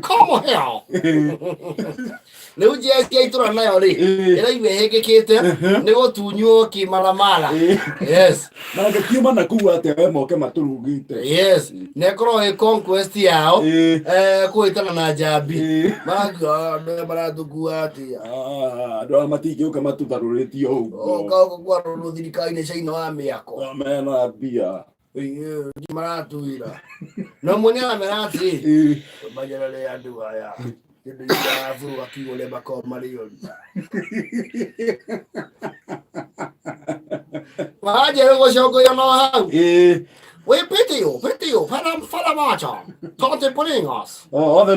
Come here. Leo JSK tura nayo ri. Ira ibehekekete nigo tunyuo kimaramara. Yes. Na gakiuma na kuwa ate we moke maturugite. Yes. Nekoro e conquest yao. Kuitana na Jabi. Maratukuwa ati. Ndo matigioka matutharuritio ugo. Oka kwa ruthirikaine caina wa miako. Amena bia. Maratuira. No mwenye amerati. Bajarale andu aya. Kindu ya furu akigole bako Mario. Waje ngo shoko ya no hau. We pity you, fala macha. Tonte poringas. All the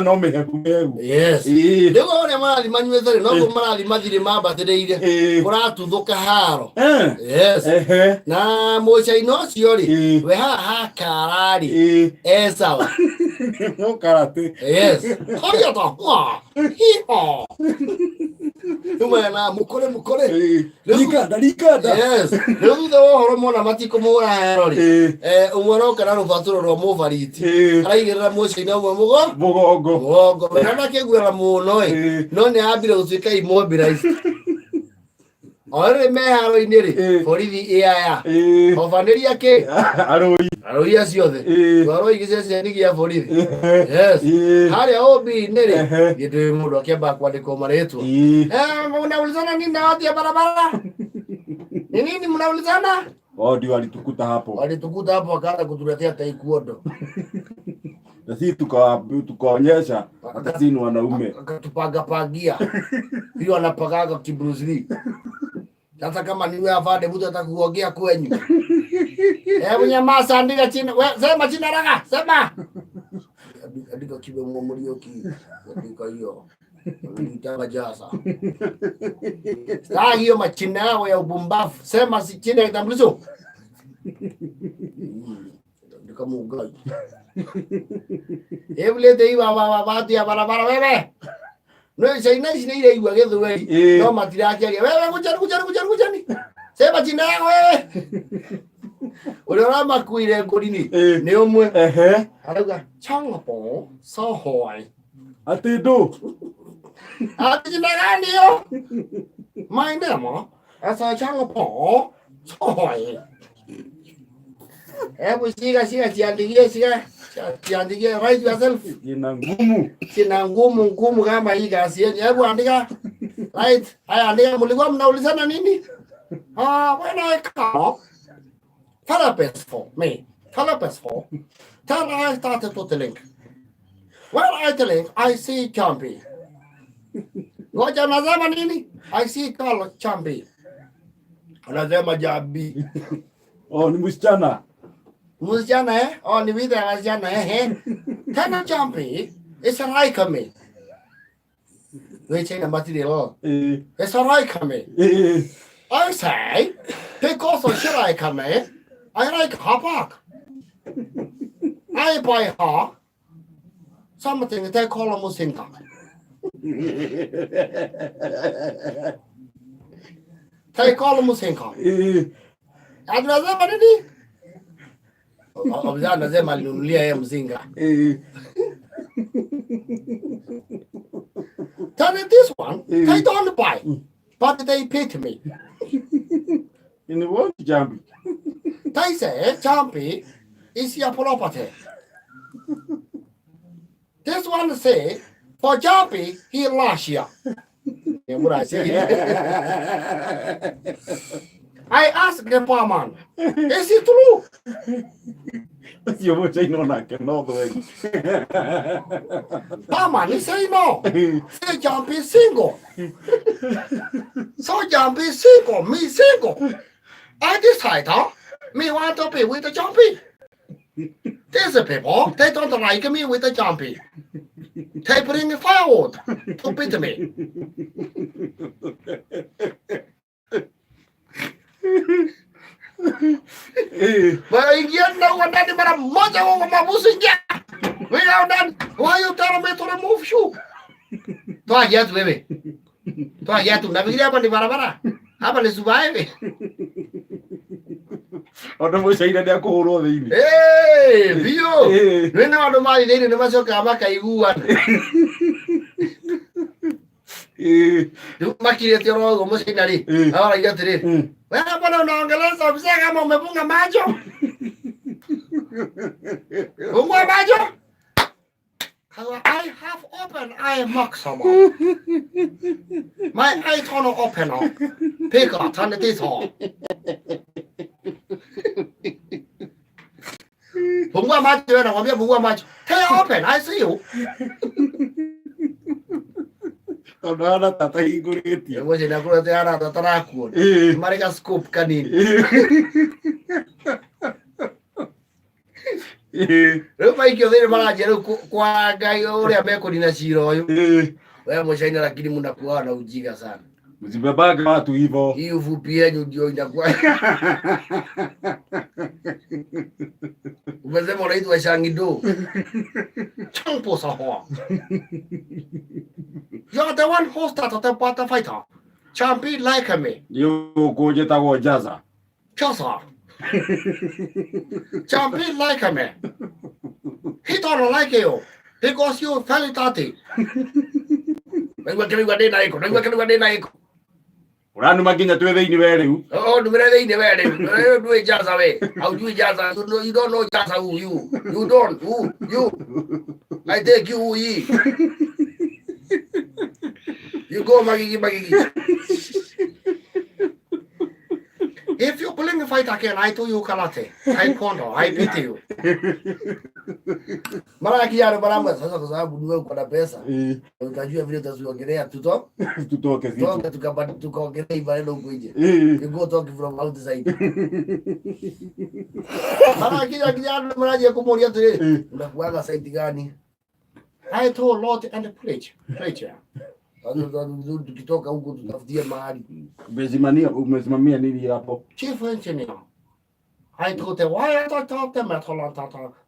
no me heku. Yes. Lego ne mali manywe no ko mali madire maba tereire. Kora tu doka haro. Yes. Na mocha ino siori. We ha karari. Esawa. No karate. Yes. Hoya to. Hi ho. Tumana mukore. Likada. Yes. Lego do hormona matiko mora herori. Umoro kana rufaturo ro movariti. Araigera mocha ino mugo. Bana kegwera muno no ne abire utuika immobilize. Ore me haro iniri borithi iaya. Ofaneri yake aroi aciothe. Aroi gicece ni gia borithi. Yes. Hari obi iniri gitu mundu akeba kwandiko maretu. Mnaulizana nini na watu ya barabara? Ni nini mnaulizana? Ndio walitukuta hapo. Wakaanza kutuletea taekwondo. Na sisi tukaonyesha hata sisi wanaume. Akatupagia. Hiyo anapagaga Bruce Lee. Sasa kama niwe afade mtu atakuogea kwenyu. Mnyamasa andika chini. Sema chini haraka. Sema. Andika kibe mumulioki. Andika hiyo. Nitaka jasa. Sasa hiyo machina yao ya ubumbafu. Sema si chini ya kitambulisho. Ndika mugai. Evile dei watu ya barabara wewe. No China ile iwa gethu wewe. No matiraki yake. Wewe kuchani. Sema china yao wewe. Ora makuire ngorini. Ni umwe. Arauga changapo so hoi. Atindo. Ati china gani yo? Maindemo. Asa changapo so hoi. Hebu siga jiandikie write yourself. Jina ngumu kama hii kazi yenu. Hebu andika. Right. Haya andika mlikuwa mnaulizana nini? When I come therapist for me. Then I started to think. When I think I see Champi. Ngoja nazama nini? I see Carlo Champi. Anasema Jabi. Ni msichana. Ni vida wasichana Tena Champi is like me. We change the material. It's like me. I say because she like me. I like her back. I buy her something they call a musinga. They call a musinga. Anasema nini? Obzana anasema alinunulia yeye mzinga. Tell this one, they don't buy, but they pay me. In the world, Jambi. They say Jambi is your property. This one say for Jambi he last year. What I say? I asked the barman, is it true? You were saying no, I can know the way. Barman, he say no. Say Jambi single. So Jambi single, me single. I decide, me want to be with the Jambi. These people, they don't like me with the Jambi. They bring firewood to beat me. Bagian nawan tadi mana moja mau mabusinya. We are done. Why you tell me to remove shoe? Tu aja tu bebe. Tu aja tu. Nabi dia apa di mana-mana? Apa di Subai be? Ona mucaina nä akå hå rwo thä inä biå nä na andå marä thä inä nä macokaga makaiguana makirä te oro guo mucaina rä arauga atä rä wewe mbona unaongeleza mzee kama umefunga macho fungua macho. I have open eye maximum. My eyes are not open up. Pick up, turn this on. Fungua macho wewe, nakwambia fungua macho. Hey, open, I see you. Ona tata hingũrĩtie. Wewe ndio unakuletea ana tata nakuona. Marika scope kanini. Rĩu maikio thĩinĩ maranjia rĩu kwa Ngai ũrĩa mekũnina cira ũyũ. Wewe mucaina lakini mnakuwa na ujinga sana. Msibebage watu hivyo. Hii ufupi yenu ndio inakuwa. Umesema unaitwa Shangido. Champo sawa. You're the one who started the battle fighter. Champion like me. Yo kujitagwo Jaza. Jaza. Champion like me. He don't like you because you fell dirty. Nĩguo kĩrĩgua ndĩna ĩko. Ũranuma nginya twĩ thĩinĩ we rĩu. Ndumĩre thĩinĩ we rĩu. Ndũĩ Jaza we. Haujui Jaza. You don't know Jaza who you. You don't. Who you. I take you who ye. You go magigi. If you pulling a fight again, I do you karate. I kondo. I beat you. Mara kiaro baramba sasa kwa sababu niwe uko na pesa. Utajua vile tutaongelea tutoke vipi. Tukaongelea ibada huko nje. You go talk from outside. Mara kiaro mara kumulia tu. Unakuaga side gani? I told Lord and preacher. Tukitoka huko tutafutie mahali. Umesimamia nini hapo? Chief engineer. I told them why I thought the metal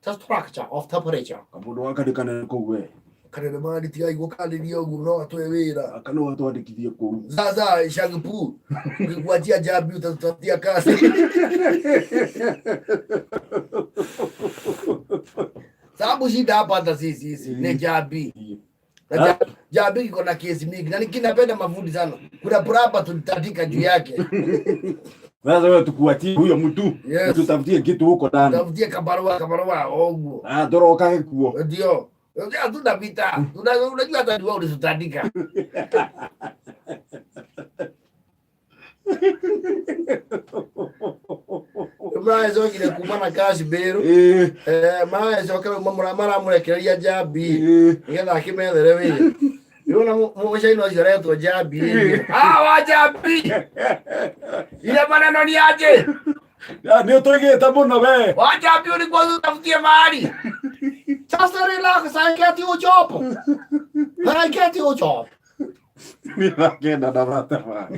the structure of temperature. Kabudu wakadikana kuwe. Kana mahali tigai gukaliria ugu no atwe wira. Akana watu andikithie kuru. Zaza shagipu. Ngikuachia jabi utatafutia kazi. Sababu shida hapa hata sisi ni jabi. Jabi iko na kesi mingi na ninapenda mafundi sana. Kuna braba tulitandika juu yake. Sasa wewe tukuatie huyo mtu. Tutafutie kitu huko ndani. Tutafutie kabarua ogo. Doroka kuo. Ndio. Hatuna vita. Unajua hata ni wewe ulitandika. Mraezo kile kumana kazi bero. Mraezo kama mara murekeria jabi. Ngetha kimethere we. Yona mucaina ucio retwo jabi. Wa jabi. Ile maneno ni aje? Nĩ ũtũigĩte mũno we. Wa jabi ulikuwa utafutie mahali. Just relax, I get you a job. I get you a job. Mira que nada más te va.